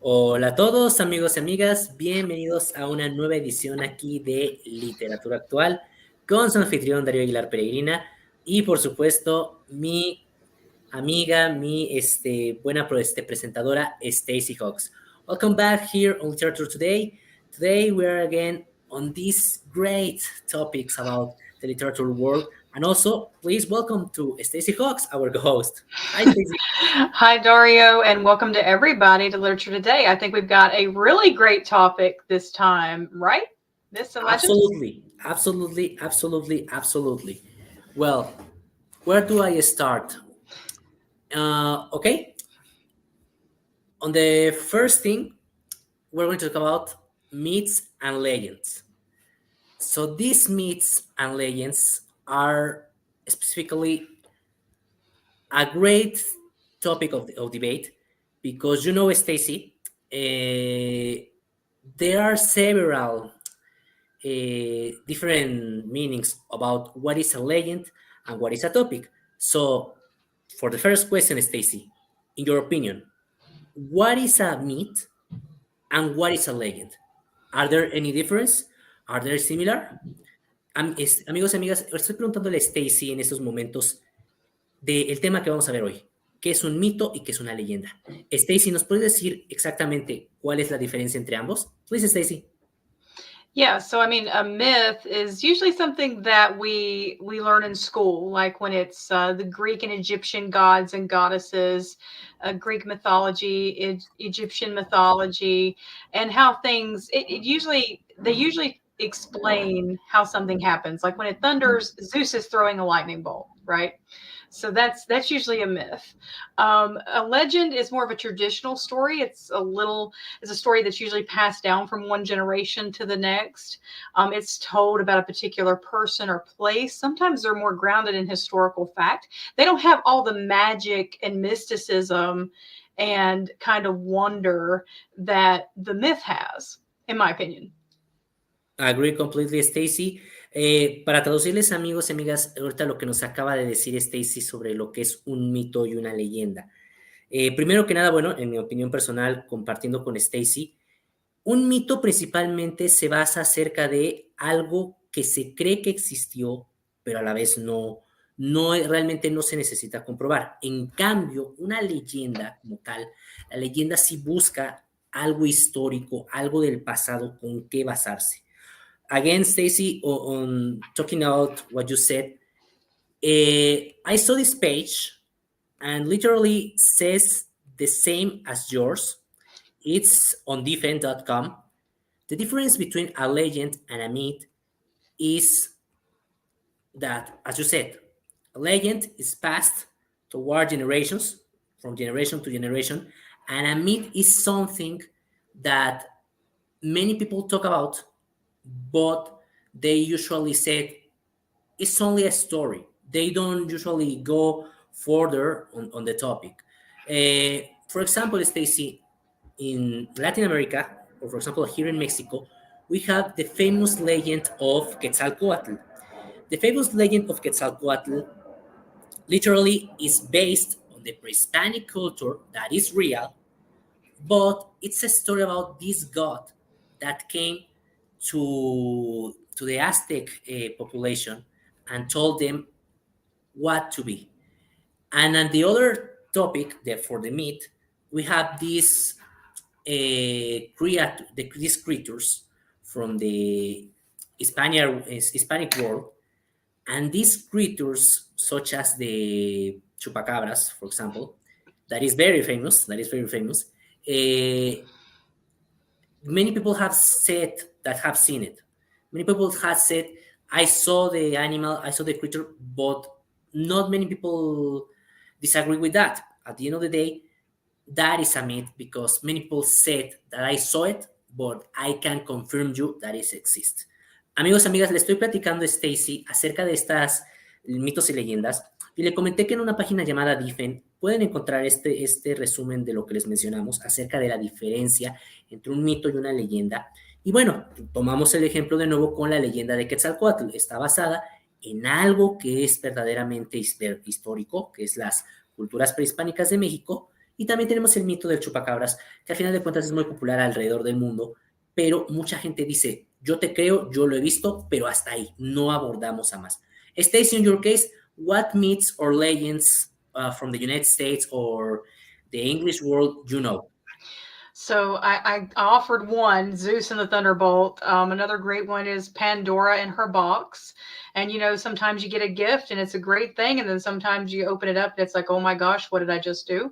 Hola a todos, amigos y amigas, bienvenidos a una nueva edición aquí de Literatura Actual con su anfitrión Dario Aguilar Peregrina y por supuesto mi amiga, mi buena presentadora Stacy Hawks. Welcome back here on Literature Today. Today we are again on these great topics about the literature world, and also please welcome to Stacy Hawks, our co-host. Hi, Stacy. Hi, Dario, and welcome to everybody to Literature Today. I think we've got a really great topic this time, right? Myths and legends? Absolutely. Well, where do I start? Okay. On the first thing, we're going to talk about myths and legends. So these myths and legends are specifically a great topic of debate because Stacy, there are several different meanings about what is a legend and what is a topic. So, for the first question, Stacy, in your opinion, what is a myth and what is a legend? Are there any difference? Are they similar? Amigos y amigas, estoy preguntándole a Stacy en estos momentos del tema que vamos a ver hoy. ¿Qué es un mito y qué es una leyenda? Stacy, ¿nos puedes decir exactamente cuál es la diferencia entre ambos? Please, Stacy. Yeah, so I mean, a myth is usually something that we learn in school, like when it's the Greek and Egyptian gods and goddesses, Greek mythology, Egyptian mythology, and how things. They usually explain how something happens. Like when it thunders, Zeus is throwing a lightning bolt, right? So that's usually a myth. A legend is more of a traditional story. It's a story that's usually passed down from one generation to the next. It's told about a particular person or place. Sometimes they're more grounded in historical fact. They don't have all the magic and mysticism and kind of wonder that the myth has, in my opinion. I agree completely, Stacy. Para traducirles, amigos y amigas, ahorita lo que nos acaba de decir Stacy sobre lo que es un mito y una leyenda. Primero que nada, bueno, en mi opinión personal, compartiendo con Stacy, un mito principalmente se basa acerca de algo que se cree que existió, pero a la vez realmente no se necesita comprobar. En cambio, una leyenda como tal, la leyenda sí busca algo histórico, algo del pasado con qué basarse. Again, Stacy, on talking about what you said, I saw this page and literally says the same as yours. It's on defend.com. The difference between a legend and a myth is that, as you said, a legend is passed toward generations, from generation to generation, and a myth is something that many people talk about, but they usually say it's only a story. They don't usually go further on the topic. For example, Stacy, in Latin America, or for example, here in Mexico, we have the famous legend of Quetzalcoatl. The famous legend of Quetzalcoatl literally is based on the pre-Hispanic culture that is real, but it's a story about this god that came to the Aztec population and told them what to be. And on the other topic, for the myth, we have these creatures from the Hispanic world, and these creatures, such as the chupacabras, for example, that is very famous. Many people have said that have seen it. Many people have said, I saw the animal, I saw the creature, but not many people disagree with that. At the end of the day, that is a myth because many people said that I saw it, but I can confirm you that it exists. Amigos, amigas, le estoy platicando a Stacy acerca de estas mitos y leyendas y le comenté que en una página llamada Difen pueden encontrar este resumen de lo que les mencionamos acerca de la diferencia entre un mito y una leyenda. Y bueno, tomamos el ejemplo de nuevo con la leyenda de Quetzalcóatl. Está basada en algo que es verdaderamente histórico, que es las culturas prehispánicas de México, Y también tenemos el mito del chupacabras, que al final de cuentas es muy popular alrededor del mundo, pero mucha gente dice, yo te creo, yo lo he visto, pero hasta ahí, no abordamos a más. Stacy, in your case, what myths or legends from the United States or the English world you know? So I offered one, Zeus and the Thunderbolt. Another great one is Pandora and her box. And sometimes you get a gift and it's a great thing, and then sometimes you open it up and it's like, oh my gosh, what did I just do?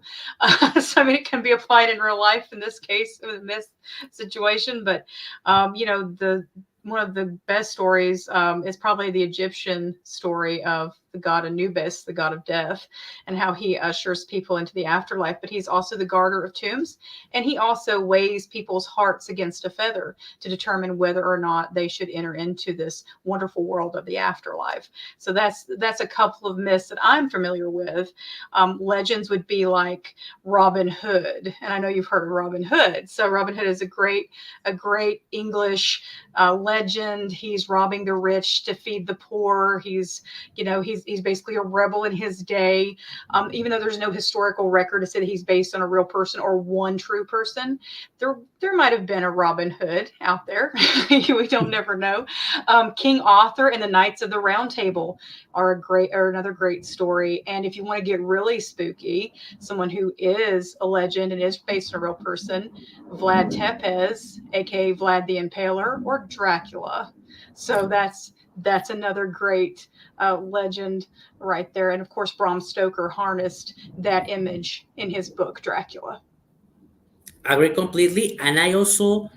So I mean, it can be applied in real life in this case, in this situation. But the one of the best stories is probably the Egyptian story of the god Anubis, the god of death, and how he ushers people into the afterlife. But he's also the garter of tombs, and he also weighs people's hearts against a feather to determine whether or not they should enter into this wonderful world of the afterlife. So that's a couple of myths that I'm familiar with. Legends would be like Robin Hood, and I know you've heard of Robin Hood. So Robin Hood is a great English legend. He's robbing the rich to feed the poor. He's basically a rebel in his day. Even though there's no historical record to say that he's based on a real person or one true person, there might have been a Robin Hood out there. We don't never know. King Arthur and the Knights of the Round Table are another great story. And if you want to get really spooky, someone who is a legend and is based on a real person, Vlad Tepes, aka Vlad the Impaler, or Dracula. So that's another great legend right there. And of course, Bram Stoker harnessed that image in his book Dracula. Agree completely. And I also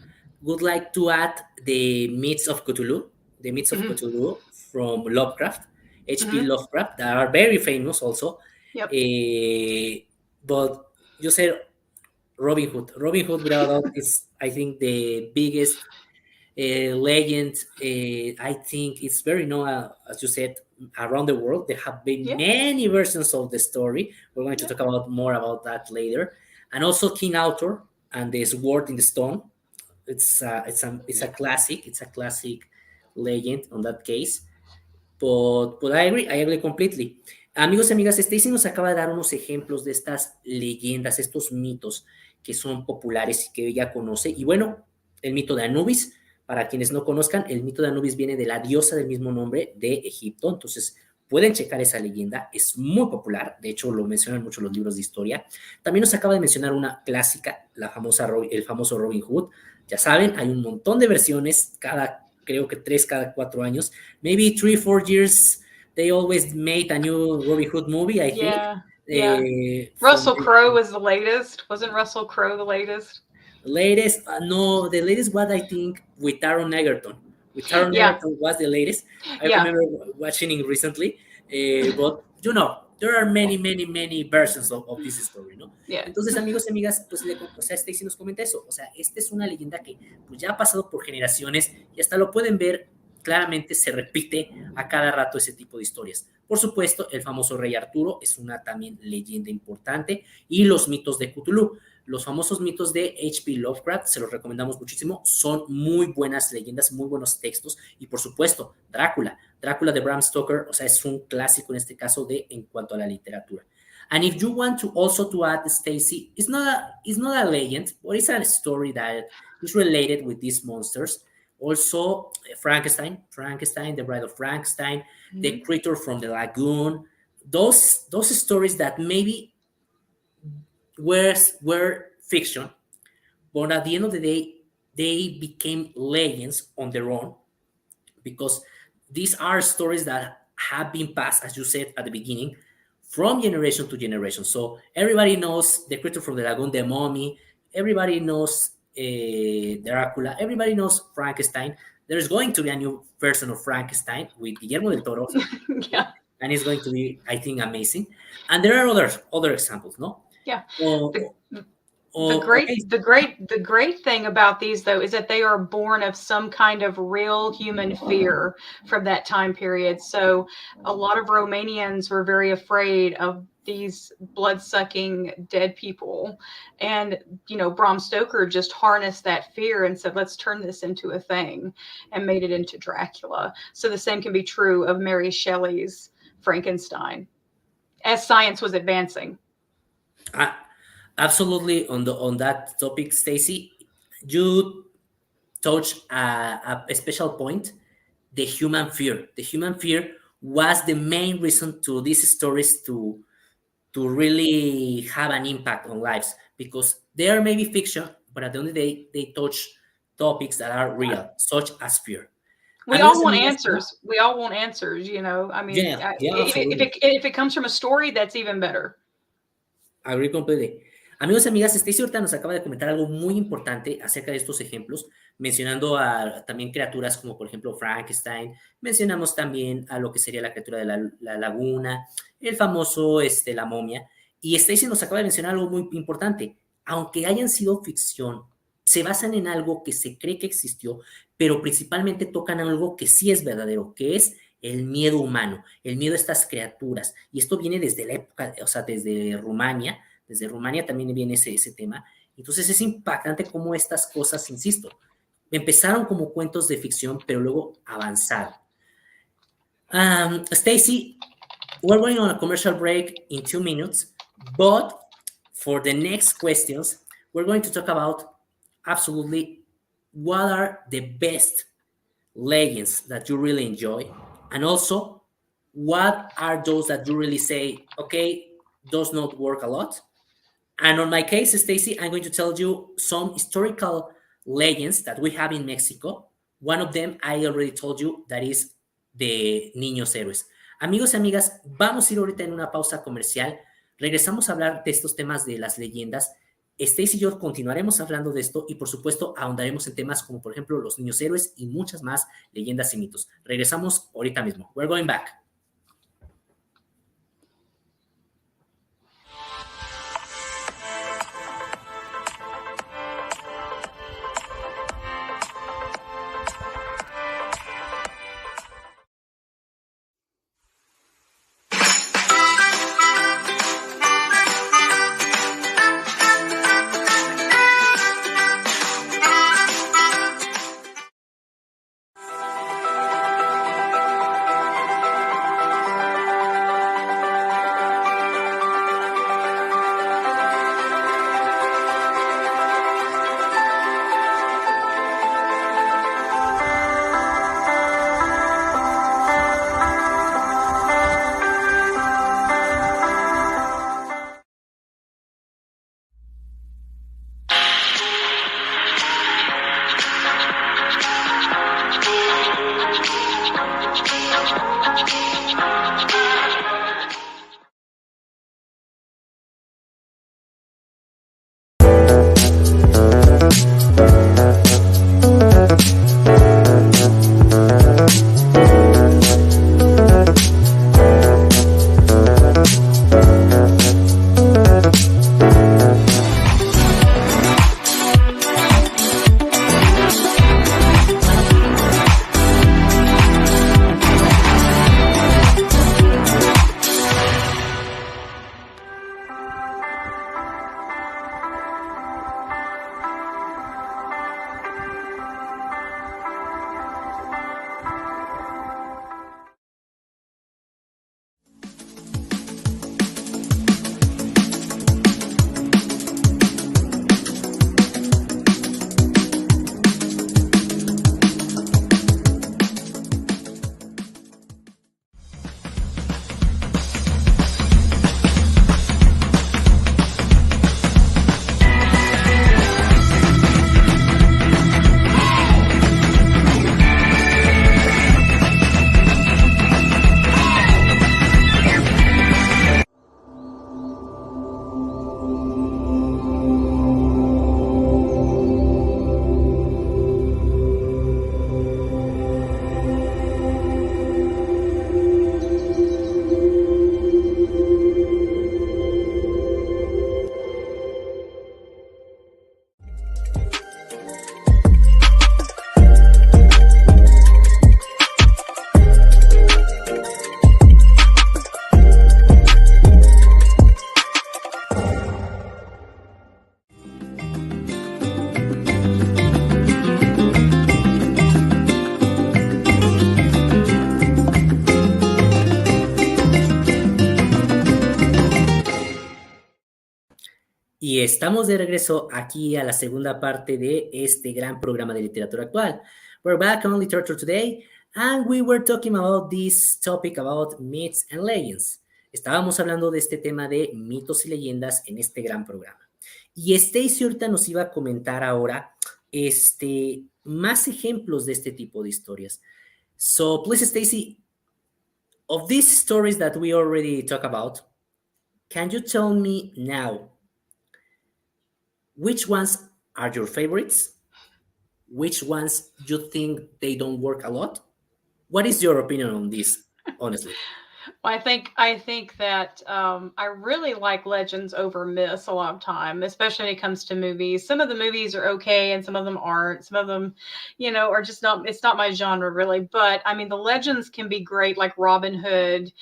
would like to add the myths of Cthulhu, the myths of Mm-hmm. Cthulhu from Lovecraft, H.P. Mm-hmm. Lovecraft, that are very famous also. Yep. But you said Robin Hood. Robin Hood, without doubt, is, I think, the biggest legend. I think it's very known, as you said, around the world. There have been Yeah. many versions of the story. We're going to Yeah. talk about more about that later. And also King Arthur and the Sword in the Stone. It's a classic. It's a classic legend on that case. But I agree completely. Amigos y amigas, Stacy nos acaba de dar unos ejemplos de estas leyendas, estos mitos que son populares y que ella conoce. Y bueno, el mito de Anubis, para quienes no conozcan, el mito de Anubis viene de la diosa del mismo nombre de Egipto. Entonces, pueden checar esa leyenda, es muy popular. De hecho, lo mencionan mucho los libros de historia. También nos acaba de mencionar una clásica, el famoso Robin Hood. Ya saben, hay un montón de versiones, creo que 3 cada 4 años. Maybe 3, 4 years, they always made a new Robin Hood movie, I think. Yeah. Yeah. From Russell Crowe the was the latest. Wasn't Russell Crowe the latest? latest, no, the latest was, I think, with Taron Egerton. With Taron Yeah. Egerton was the latest. I Yeah. remember watching it recently, but there are many, many, many versions of this story, ¿no? Yeah. Entonces, amigos y amigas, pues, o sea, Stacy nos comenta eso. O sea, esta es una leyenda que pues, ya ha pasado por generaciones y hasta lo pueden ver claramente, se repite a cada rato ese tipo de historias. Por supuesto, el famoso Rey Arturo es una también leyenda importante y los mitos de Cthulhu. Los famosos mitos de H.P. Lovecraft, se los recomendamos muchísimo, son muy buenas leyendas, muy buenos textos, y por supuesto, Drácula de Bram Stoker, o sea, es un clásico en este caso en cuanto a la literatura. And if you want to also to add, Stacy, it's not a legend, but it's a story that is related with these monsters. Also, Frankenstein, the Bride of Frankenstein, mm-hmm. The Creature from the Lagoon, those stories that maybe were fiction, but at the end of the day, they became legends on their own because these are stories that have been passed, as you said at the beginning, from generation to generation. So everybody knows The Creature from the Lagoon, The Mummy, everybody knows Dracula, everybody knows Frankenstein. There's going to be a new version of Frankenstein with Guillermo del Toro, Yeah. And it's going to be, I think, amazing. And there are other examples, no? Yeah. The great thing about these though is that they are born of some kind of real human fear from that time period. So a lot of Romanians were very afraid of these blood-sucking dead people, and Bram Stoker just harnessed that fear and said, let's turn this into a thing, and made it into Dracula. So the same can be true of Mary Shelley's Frankenstein as science was advancing. Absolutely on that topic, Stacy. You touch a special point, the human fear. The human fear was the main reason to these stories to really have an impact on lives because they are maybe fiction, but at the end of the day, they touch topics that are Yeah. real, such as fear. We Amigos, all want amigas, answers. We all want answers, you know. I mean, yeah, yeah, if absolutely. it comes from a story, that's even better. Agree completely. Amigos y amigas, Stacy ahorita nos acaba de comentar algo muy importante acerca de estos ejemplos, mencionando a también criaturas como por ejemplo Frankenstein, mencionamos también a lo que sería la criatura de la laguna, el famoso la momia, y Stacy nos acaba de mencionar algo muy importante. Aunque hayan sido ficción, se basan en algo que se cree que existió, pero principalmente tocan algo que sí es verdadero, que es el miedo humano, el miedo a estas criaturas. Y esto viene desde la época, o sea, desde Rumania también viene ese tema. Entonces es impactante cómo estas cosas, insisto, empezaron como cuentos de ficción, pero luego avanzaron. Stacy, we're going on a commercial break in 2 minutes, but for the next questions, we're going to talk about absolutely what are the best legends that you really enjoy, and also what are those that you really say, okay, does not work a lot. And on my case, Stacy, I'm going to tell you some historical legends that we have in Mexico. One of them I already told you, that is de Niños Héroes. Amigos y amigas, vamos a ir ahorita en una pausa comercial. Regresamos a hablar de estos temas de las leyendas. Stacy y yo continuaremos hablando de esto y por supuesto ahondaremos en temas como por ejemplo los niños héroes y muchas más leyendas y mitos. Regresamos ahorita mismo. We're going back. Y estamos de regreso aquí a la segunda parte de este gran programa de literatura actual. We're back on Literature today, and we were talking about this topic about myths and legends. Estábamos hablando de este tema de mitos y leyendas en este gran programa. Y Stacy ahorita nos iba a comentar ahora más ejemplos de este tipo de historias. So, please, Stacy, of these stories that we already talked about, can you tell me now which ones are your favorites? Which ones you think they don't work a lot? What is your opinion on this, honestly? I think that I really like legends over myths a lot of time, especially when it comes to movies. Some of the movies are okay, and some of them aren't. Some of them, are just not. It's not my genre really. But I mean, the legends can be great, like Robin Hood,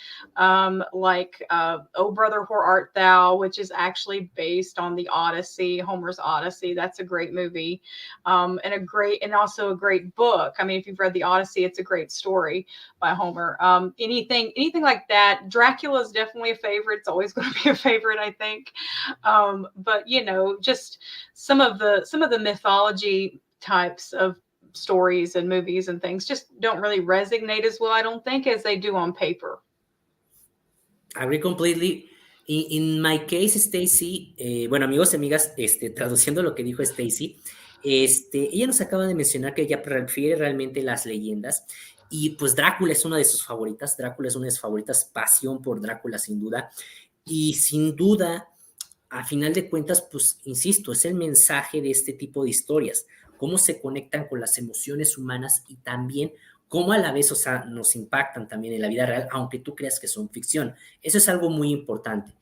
like "Oh Brother, Where Art Thou," which is actually based on the Odyssey, Homer's Odyssey. That's a great movie, and also a great book. I mean, if you've read the Odyssey, it's a great story by Homer. Anything like that. Dracula is definitely a favorite. It's always going to be a favorite, I think. But just some of the mythology types of stories and movies and things just don't really resonate as well, I don't think, as they do on paper. Agree completely. In my case, Stacy, bueno, amigos y amigas, traduciendo lo que dijo Stacy, ella nos acaba de mencionar que ella prefiere realmente las leyendas y pues Drácula es una de sus favoritas, Drácula es una de sus favoritas, pasión por Drácula sin duda, y sin duda, a final de cuentas, pues insisto, es el mensaje de este tipo de historias, cómo se conectan con las emociones humanas y también cómo a la vez, o sea, nos impactan también en la vida real, aunque tú creas que son ficción. Eso es algo muy importante.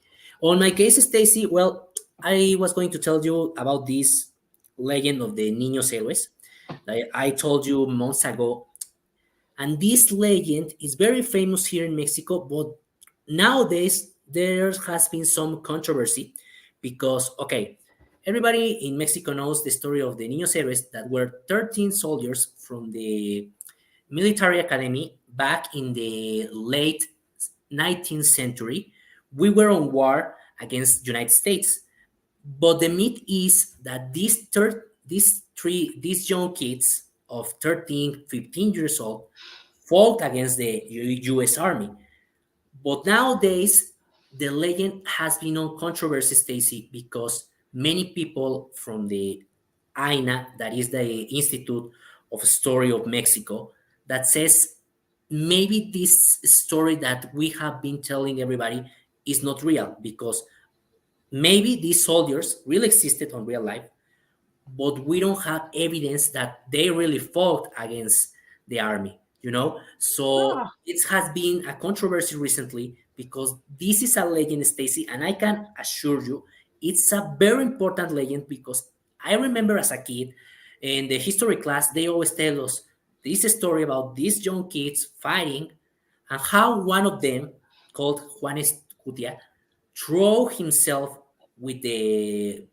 On my case, Stacy, well, I was going to tell you about this legend of the Niños Héroes that I told you months ago. And this legend is very famous here in Mexico, but nowadays there has been some controversy because, okay, everybody in Mexico knows the story of the Niños Héroes that were 13 soldiers from the military academy back in the late 19th century. We were on war against the United States. But the myth is that these young kids of 13, 15 years old fought against the US Army. But nowadays, the legend has been on controversy, Stacy, because many people from the AINA, that is the Institute of Story of Mexico, that says maybe this story that we have been telling everybody is not real because maybe these soldiers really existed on real life, but we don't have evidence that they really fought against the army, you know? So Oh, it has been a controversy recently because this is a legend, Stacy, and I can assure you it's a very important legend because I remember as a kid in the history class, they always tell us this story about these young kids fighting and how one of them, called Juan Escutia, threw himself with the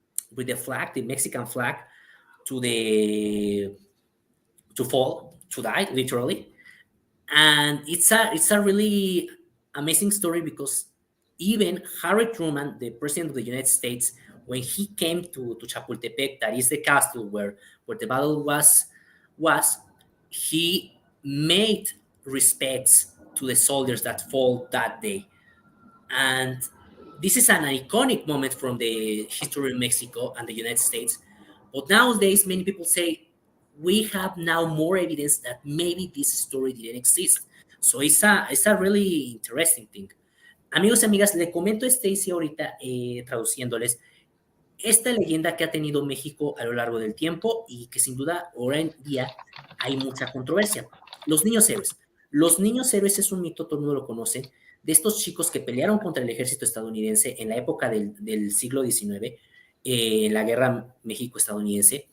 flag, the Mexican flag, to the to fall, to die, literally. And it's a really amazing story because even Harry Truman, the president of the United States, when he came to Chapultepec, that is the castle where the battle was, he made respects to the soldiers that fought that day. And this is an iconic moment from the history of Mexico and the United States. But nowadays, many people say we have now more evidence that maybe this story didn't exist. So it's a really interesting thing. Amigos y amigas, le comento a Stacy ahorita traduciéndoles esta leyenda que ha tenido México a lo largo del tiempo y que sin duda ahora en día hay mucha controversia. Los niños héroes. Los niños héroes es un mito, todo el mundo lo conoce, de estos chicos que pelearon contra el ejército estadounidense en la época del siglo XIX, en la guerra México-estadounidense,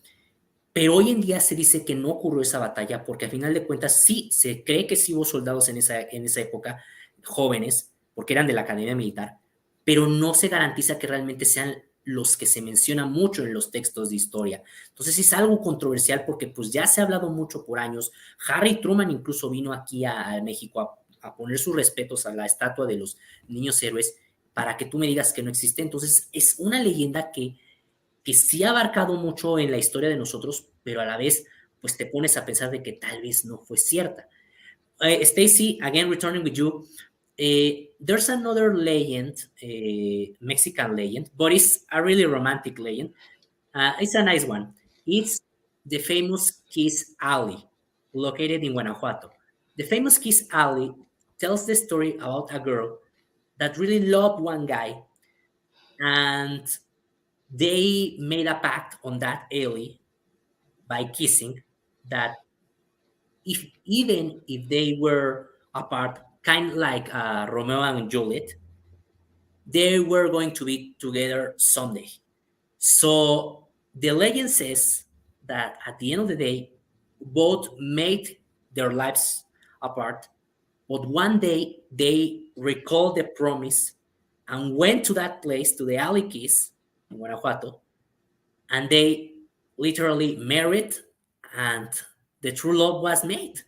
pero hoy en día se dice que no ocurrió esa batalla porque al final de cuentas sí, se cree que sí hubo soldados en esa época, jóvenes, porque eran de la academia militar, pero no se garantiza que realmente sean los que se mencionan mucho en los textos de historia. Entonces es algo controversial porque pues ya se ha hablado mucho por años. Harry Truman incluso vino aquí a México a poner sus respetos a la estatua de los niños héroes para que tú me digas que no existe. Entonces, es una leyenda que sí ha abarcado mucho en la historia de nosotros, pero a la vez, pues te pones a pensar de que tal vez no fue cierta. Stacy, again, returning with you. There's another legend, Mexican legend, but it's a really romantic legend. It's a nice one. It's the famous Kiss Alley, located in Guanajuato. The famous Kiss Alley tells the story about a girl that really loved one guy, and they made a pact on that alley by kissing that if even if they were apart, kind of like Romeo and Juliet, they were going to be together someday. So the legend says that at the end of the day, both made their lives apart, but one day they recalled the promise and went to that place, to the alley kiss in Guanajuato, and they literally married, and the true love was made.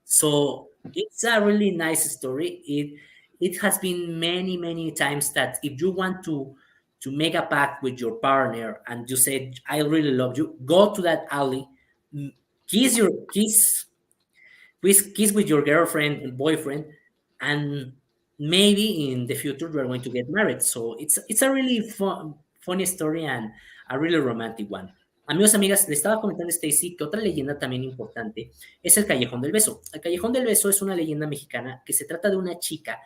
So it's a really nice story. It has been many times that if you want to make a pact with your partner and you say I really love you, go to that alley, kiss your kiss with your girlfriend and boyfriend, and maybe in the future you are going to get married. So it's a really funny story and a really romantic one. Amigos, amigas, le estaba comentando a Stacy que otra leyenda también importante es el Callejón del Beso. El Callejón del Beso es una leyenda mexicana que se trata de una chica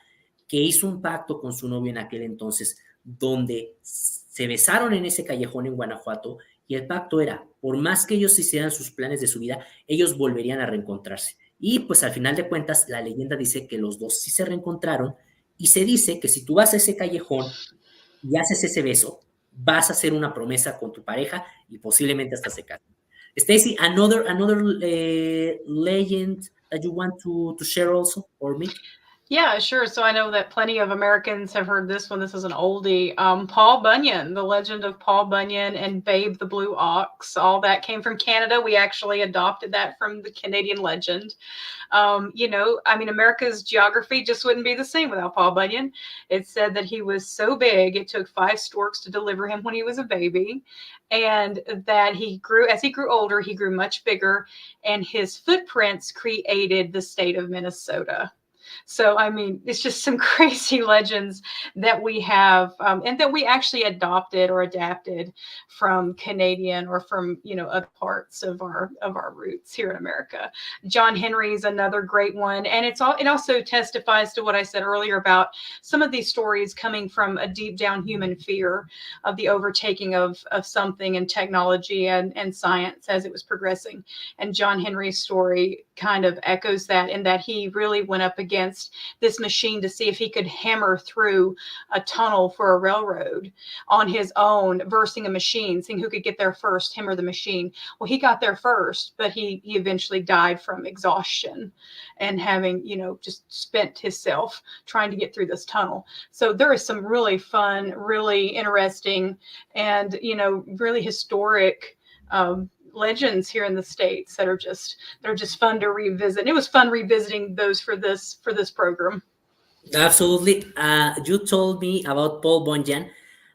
que hizo un pacto con su novio en aquel entonces, donde se besaron en ese callejón en Guanajuato, y el pacto era, por más que ellos hicieran sus planes de su vida, ellos volverían a reencontrarse. Y pues al final de cuentas, la leyenda dice que los dos sí se reencontraron, y se dice que si tú vas a ese callejón y haces ese beso, vas a hacer una promesa con tu pareja y posiblemente hasta se casen. Stacy, another legend that you want to share also, or me? Yeah, sure. So I know that plenty of Americans have heard this one. This is an oldie. Paul Bunyan, the legend of Paul Bunyan and Babe the Blue Ox. All that came from Canada. We actually adopted that from the Canadian legend. America's geography just wouldn't be the same without Paul Bunyan. It said that he was so big, it took 5 storks to deliver him when he was a baby. And that as he grew older, he grew much bigger, and his footprints created the state of Minnesota. So, it's just some crazy legends that we have and that we actually adopted or adapted from Canadian or from, other parts of our roots here in America. John Henry is another great one. And it also testifies to what I said earlier about some of these stories coming from a deep down human fear of the overtaking of something in technology and science as it was progressing. And John Henry's story kind of echoes that, in that he really went up against this machine to see if he could hammer through a tunnel for a railroad on his own, versing a machine, seeing who could get there first, him or the machine. Well, he got there first, but he eventually died from exhaustion and having, just spent himself trying to get through this tunnel. So there is some really fun, really interesting, and, really historic legends here in the States that are just fun to revisit. And it was fun revisiting those for this program. Absolutely. You told me about Paul Bunyan,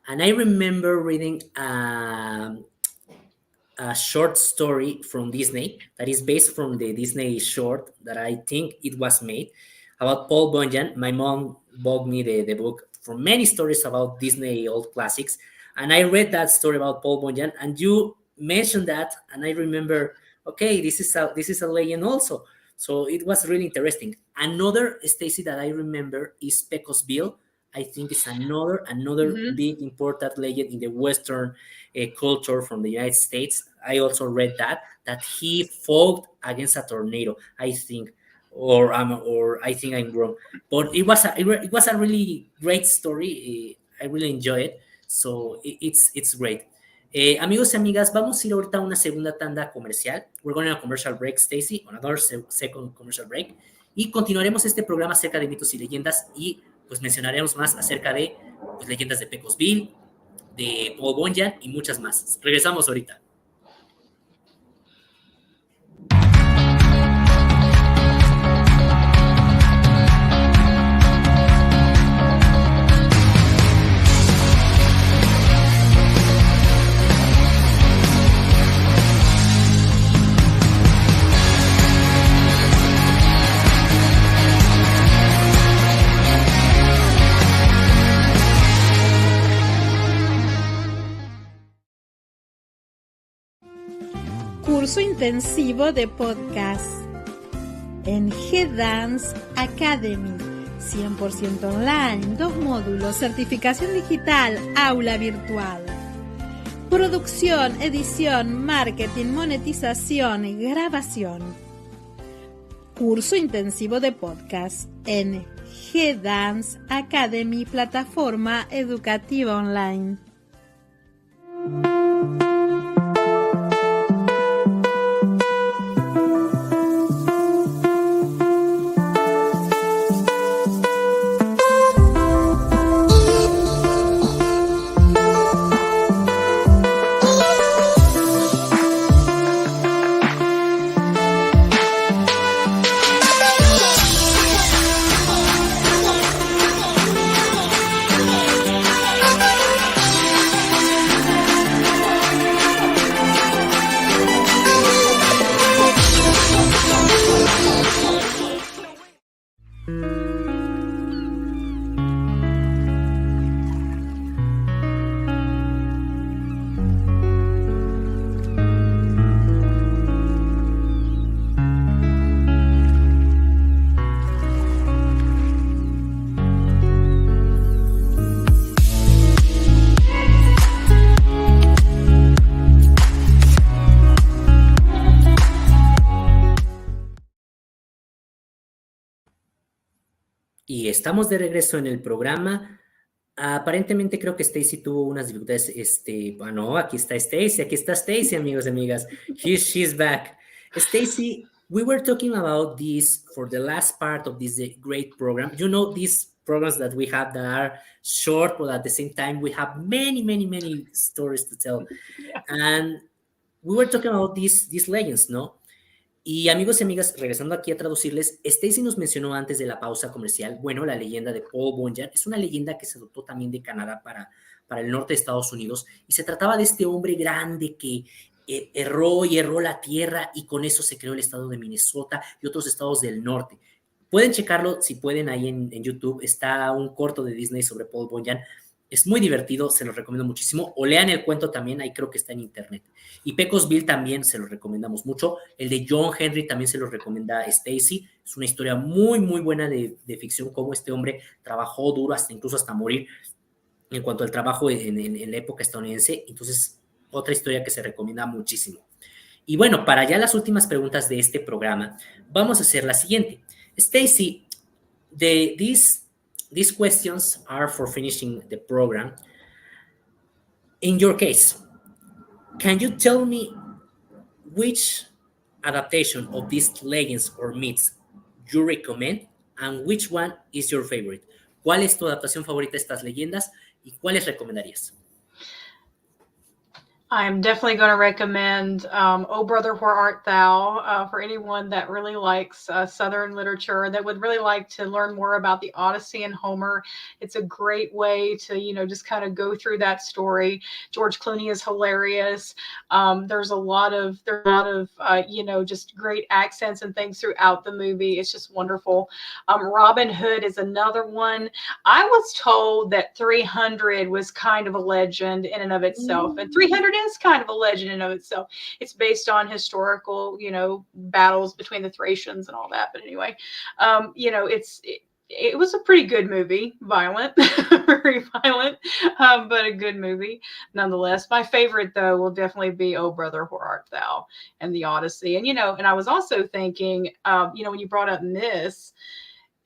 and I remember reading a short story from Disney that is based from the Disney short that I think it was made about Paul Bunyan. My mom bought me the book for many stories about Disney old classics, and I read that story about Paul Bunyan, and you mentioned that, and I remember, okay, this is a legend also. So it was really interesting. Another, Stacy, that I remember is Pecosville. I think it's another big important legend in the Western culture from the United States. I also read that he fought against a tornado, I think, or I think I'm wrong, but it was a really great story. I really enjoy it. So it's great. Amigos y amigas, vamos a ir ahorita a una segunda tanda comercial. We're going on a commercial break, Stacy, on another second commercial break. Y continuaremos este programa acerca de mitos y leyendas, y pues mencionaremos más acerca de pues, leyendas de Pecosville, de Paul Bunyan y muchas más. Regresamos ahorita. Curso intensivo de podcast en GDanse Academy. 100% online, 2 módulos, certificación digital, aula virtual. Producción, edición, marketing, monetización y grabación. Curso intensivo de podcast en GDanse Academy, plataforma educativa online. Y estamos de regreso en el programa. Aparentemente creo que Stacy tuvo unas dificultades. Bueno, aquí está Stacy, amigos y amigas. She's back. Stacy, we were talking about this for the last part of this great program. You know, these programs that we have that are short, but at the same time, we have many, many, many stories to tell. Yeah. And we were talking about these legends, ¿no? Y amigos y amigas, regresando aquí a traducirles, Stacy nos mencionó antes de la pausa comercial, bueno, la leyenda de Paul Bunyan es una leyenda que se adoptó también de Canadá para el norte de Estados Unidos y se trataba de este hombre grande que erró y erró la tierra y con eso se creó el estado de Minnesota y otros estados del norte. Pueden checarlo si pueden ahí en YouTube, está un corto de Disney sobre Paul Bunyan. Es muy divertido, se los recomiendo muchísimo. O lean el cuento también, ahí creo que está en internet. Y Pecosville también se los recomendamos mucho. El de John Henry también se los recomienda Stacy. Es una historia muy, muy buena de ficción, cómo este hombre trabajó duro, incluso hasta morir, en cuanto al trabajo en la época estadounidense. Entonces, otra historia que se recomienda muchísimo. Y bueno, para ya las últimas preguntas de este programa, vamos a hacer la siguiente. Stacy, these questions are for finishing the program. In your case, can you tell me which adaptation of these legends or myths you recommend and which one is your favorite? ¿Cuál es tu adaptación favorita de estas leyendas y cuáles recomendarías? I'm definitely going to recommend Oh Brother, Where Art Thou for anyone that really likes Southern literature, that would really like to learn more about the Odyssey and Homer. It's a great way to, just kind of go through that story. George Clooney is hilarious. There's a lot of just great accents and things throughout the movie. It's just wonderful. Robin Hood is another one. I was told that 300 was kind of a legend in and of itself, and 300 is kind of a legend in and of itself. It's based on historical, battles between the Thracians and all that. But anyway, it was a pretty good movie, violent, very violent, but a good movie nonetheless. My favorite, though, will definitely be Oh Brother, Where Art Thou and the Odyssey. And, and I was also thinking, when you brought up myths,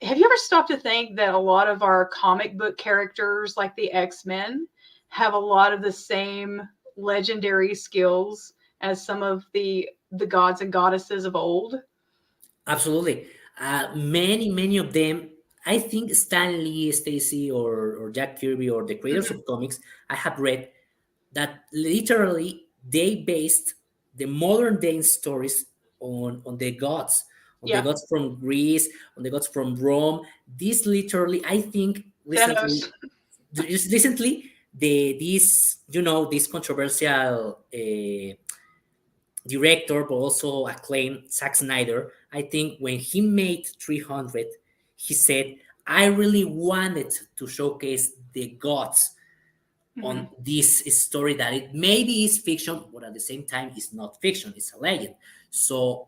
have you ever stopped to think that a lot of our comic book characters, like the X-Men, have a lot of the same legendary skills as some of the gods and goddesses of old? Absolutely. Many of them, I think Stan Lee, Stacy, or Jack Kirby, or the creators of comics, I have read that literally they based the modern day stories on the gods, the gods from Greece, on the gods from Rome. This literally, I think, recently this controversial director, but also acclaimed Zack Snyder, I think when he made 300, he said, I really wanted to showcase the gods Hmm. on this story that it maybe is fiction, but at the same time it's not fiction, it's a legend. So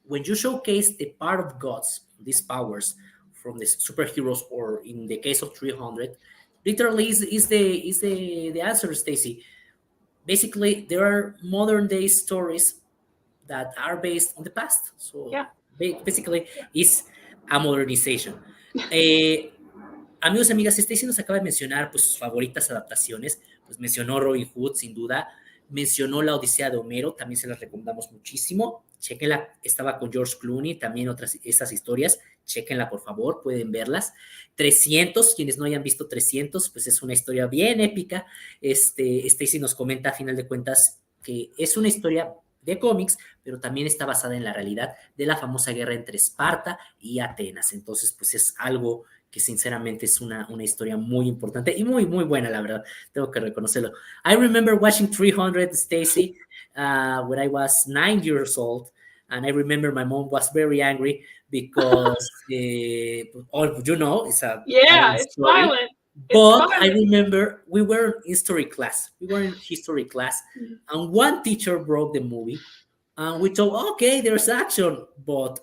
when you showcase the part of gods, these powers from the superheroes, or in the case of 300, literally is the answer, Stacy. Basically, there are modern day stories that are based on the past. So Yeah. basically, it's a modernization. Eh, Amigos, amigas, Stacy nos acaba de mencionar pues, sus favoritas adaptaciones. Pues mencionó Robin Hood, sin duda. Mencionó La Odisea de Homero, también se las recomendamos muchísimo. Chequenla, estaba con George Clooney, también otras esas historias. Chequenla, por favor, pueden verlas. 300, quienes no hayan visto 300, pues es una historia bien épica. Stacy nos comenta a final de cuentas que es una historia de cómics, pero también está basada en la realidad de la famosa guerra entre Esparta y Atenas. Entonces, pues es algo que sinceramente es una historia muy importante y muy, muy buena, la verdad. Tengo que reconocerlo. I remember watching 300, Stacy, when I was 9 years old. And I remember my mom was very angry because, it's a Yeah, violent it's story. violent. It's But I violent. remember we were in history class. We were in history class, Mhm. and one teacher broke the movie, and we thought, okay, there's action. But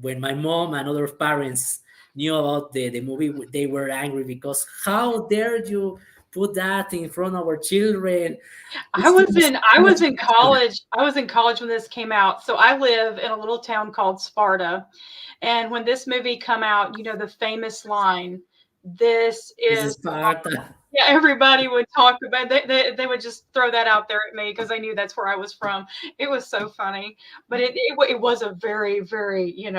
when my mom and other parents knew about the movie, they were angry because how dare you put that in front of our children? I It's was just in too I much was in action. college. I was in college when this came out. So I live in a little town called Sparta. And when this movie come out, the famous line, this This is is Sparta. yeah, everybody would talk about they would just throw that out there at me because they knew that's where I was from. It was so funny. But it was a very, very, it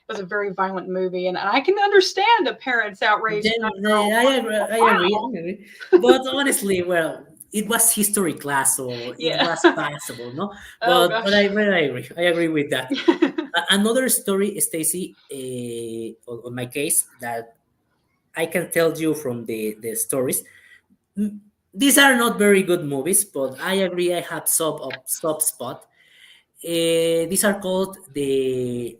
was a very violent movie. And I can understand a parent's outrage. Then Oh, I agree, I agree, wow. I agree. But honestly, well, it was history class, so it Yeah. was passable, no? Oh But gosh. I agree. I agree with that. Another story, Stacy, on my case, that I can tell you from the stories. These are not very good movies, but I agree. I have sub spot. These are called there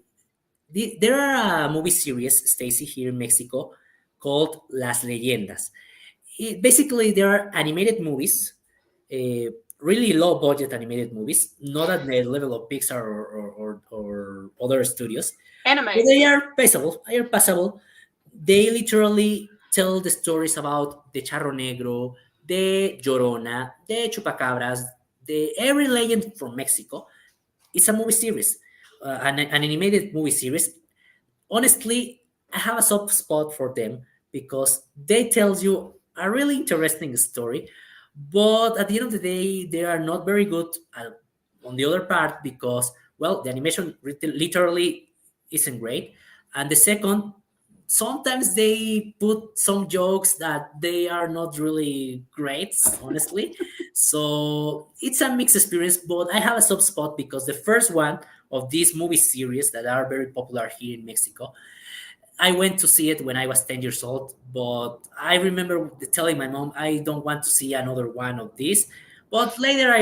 are a movie series, Stacy, here in Mexico called Las Leyendas. Basically, there are animated movies, uh, really low budget animated movies, not at the level of Pixar or other studios, but Anime. they are passable. They are passable. They literally tell the stories about the Charro Negro, the Llorona, the Chupacabras, the every legend from Mexico. It's a movie series, an animated movie series. Honestly, I have a soft spot for them because they tell you a really interesting story, but at the end of the day, they are not very good on the other part because, well, the animation literally isn't great, and the second, sometimes they put some jokes that they are not really great, honestly. So it's a mixed experience, but I have a soft spot because the first one of these movie series that are very popular here in Mexico, I went to see it when I was 10 years old, but I remember telling my mom I don't want to see another one of these. But later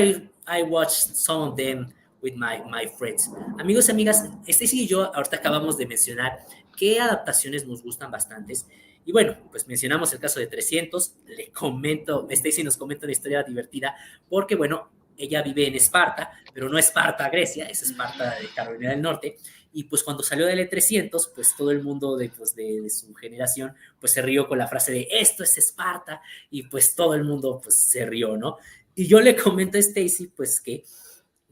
I watched some of them with my friends. Amigos, amigas, Stacy y yo ahorita acabamos de mencionar qué adaptaciones nos gustan bastantes. Y bueno, pues mencionamos el caso de 300. Le comento, Stacy nos comenta una historia divertida porque, bueno, ella vive en Esparta, pero no Esparta, Grecia, es Esparta de Carolina del Norte. Y pues cuando salió del E300, pues todo el mundo de su generación, pues se rió con la frase de esto es Esparta, y pues todo el mundo pues se rió, ¿no? Y yo le comento a Stacy, pues que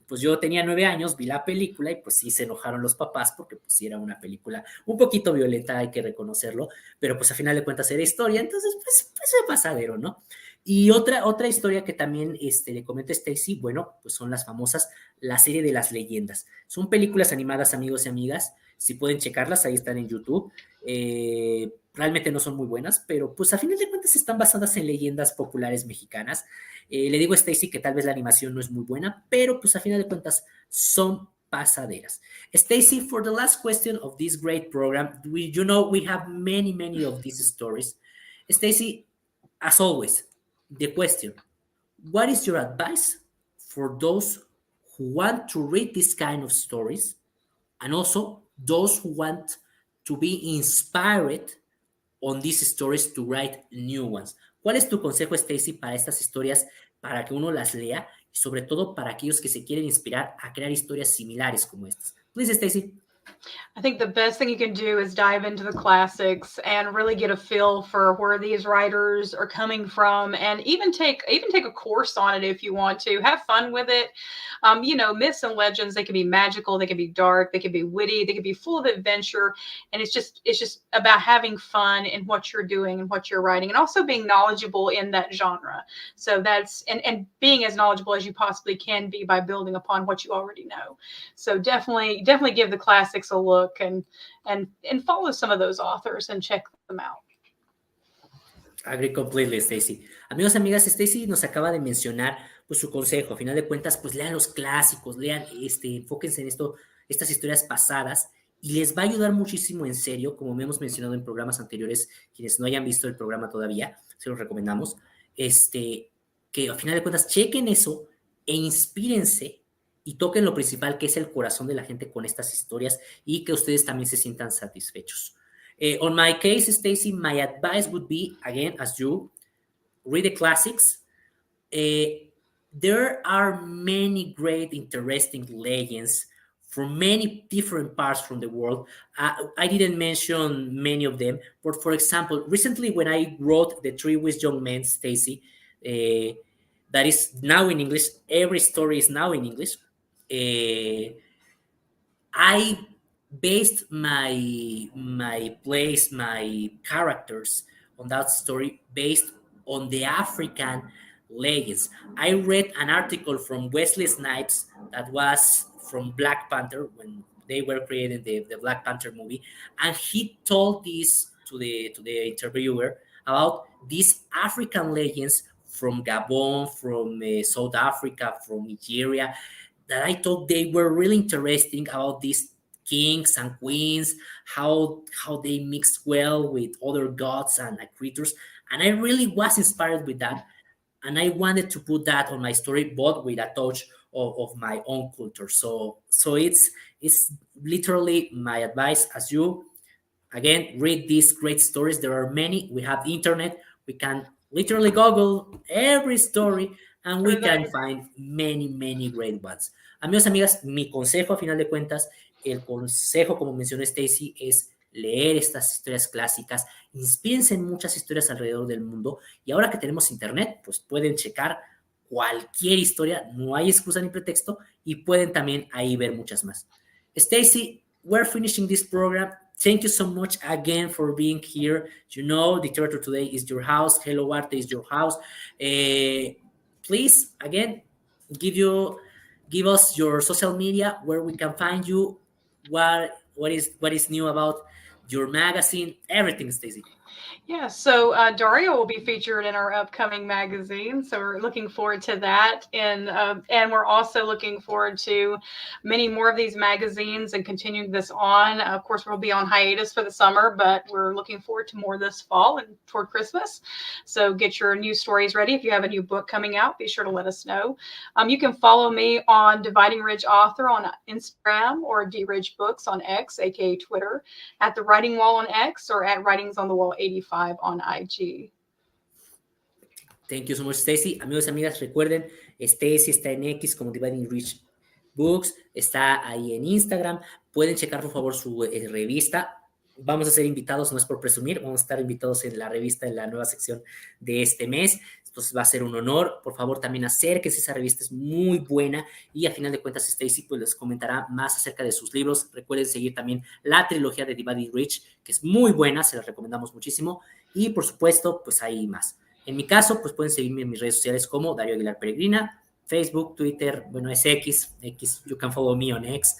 pues yo tenía 9 años, vi la película y pues sí se enojaron los papás porque pues sí era una película un poquito violenta, hay que reconocerlo, pero pues a final de cuentas era historia, entonces pues fue pasadero, ¿no? Y otra historia que también le comento a Stacy, bueno, pues son las famosas, la serie de las leyendas. Son películas animadas, amigos y amigas, si pueden checarlas, ahí están en YouTube. Realmente no son muy buenas, pero pues a final de cuentas están basadas en leyendas populares mexicanas. Le digo a Stacy que tal vez la animación no es muy buena, pero pues a final de cuentas son pasaderas. Stacy, for the last question of this great program, we have many of these stories. Stacy, as always, the question, what is your advice for those who want to read this kind of stories and also those who want to be inspired on these stories to write new ones? ¿Cuál es tu consejo, Stacy, para estas historias, para que uno las lea y sobre todo para aquellos que se quieren inspirar a crear historias similares como estas? Please, Stacy. I think the best thing you can do is dive into the classics and really get a feel for where these writers are coming from, and even take a course on it if you want to. Have fun with it. Myths and legends, they can be magical, they can be dark, they can be witty, they can be full of adventure, and it's just about having fun in what you're doing and what you're writing, and also being knowledgeable in that genre. So that's and being as knowledgeable as you possibly can be by building upon what you already know. So definitely give the classics a look and follow some of those authors and check them out. Agree completely, Stacy. Amigos, amigas, Stacy nos acaba de mencionar pues su consejo. A final de cuentas, pues lean los clásicos, lean, enfóquense en estas historias pasadas y les va a ayudar muchísimo, en serio, como hemos mencionado en programas anteriores. Quienes no hayan visto el programa todavía, se los recomendamos, que a final de cuentas chequen eso e inspírense y toquen lo principal, que es el corazón de la gente con estas historias, y que ustedes también se sientan satisfechos. On my case, Stacy, my advice would be, again, as you read the classics, there are many great, interesting legends from many different parts from the world. I didn't mention many of them, but for example, recently when I wrote The Three Wise Young Men, Stacy, that is now in English, every story is now in English, I based my place, my characters on that story based on the African legends. I read an article from Wesley Snipes that was from Black Panther when they were creating the Black Panther movie, and he told this to the interviewer about these African legends from Gabon, from South Africa, from Nigeria, that I thought they were really interesting about these kings and queens, how they mixed well with other gods and creatures. And I really was inspired with that. And I wanted to put that on my story, but with a touch of my own culture. So it's literally my advice as you, again, read these great stories. There are many. We have internet. We can literally Google every story and we can find many, many great ones. Amigos, amigas, mi consejo a final de cuentas, el consejo, como mencionó Stacy, es leer estas historias clásicas, inspírense en muchas historias alrededor del mundo, y ahora que tenemos internet, pues pueden checar cualquier historia, no hay excusa ni pretexto, y pueden también ahí ver muchas más. Stacy, we're finishing this program. Thank you so much again for being here. You know, Literature Today is your house. Hello Arte is your house. Please, again, give us your social media, where we can find you, what is new about your magazine, everything, Stacy. Yeah, so Dario will be featured in our upcoming magazine, so we're looking forward to that, and we're also looking forward to many more of these magazines and continuing this on. Of course, we'll be on hiatus for the summer, but we're looking forward to more this fall and toward Christmas. So get your new stories ready. If you have a new book coming out, be sure to let us know. You can follow me on Dividing Ridge Author on Instagram, or D Ridge Books on X, aka Twitter, at The Writing Wall on X, or at Writings on the Wall 85 on IG. Thank you so much, Stacy. Amigos y amigas, recuerden, Stacy está en X como Dividing Ridge Books, está ahí en Instagram. Pueden checar, por favor, su revista. Vamos a ser invitados, no es por presumir, vamos a estar invitados en la revista, en la nueva sección de este mes. Entonces va a ser un honor. Por favor, también acérquense, esa revista es muy buena, y a final de cuentas Stacy pues les comentará más acerca de sus libros. Recuerden seguir también la trilogía de Dividing Ridge, que es muy buena, se la recomendamos muchísimo, y por supuesto pues hay más. En mi caso pues pueden seguirme en mis redes sociales como Dario Aguilar Peregrina, Facebook, Twitter, bueno, es X, you can follow me on X,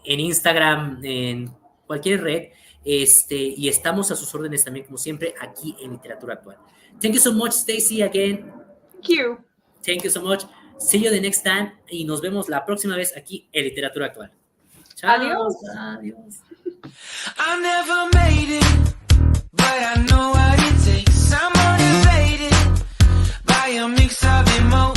en Instagram, en cualquier red, y estamos a sus órdenes también, como siempre, aquí en Literatura Actual. Thank you so much, Stacy, again. Thank you. Thank you so much. See you the next time, y nos vemos la próxima vez aquí en Literatura Actual. Chao. Adiós. Adiós. I never made it, but I know what it takes. I'm motivated by a mix of emotions.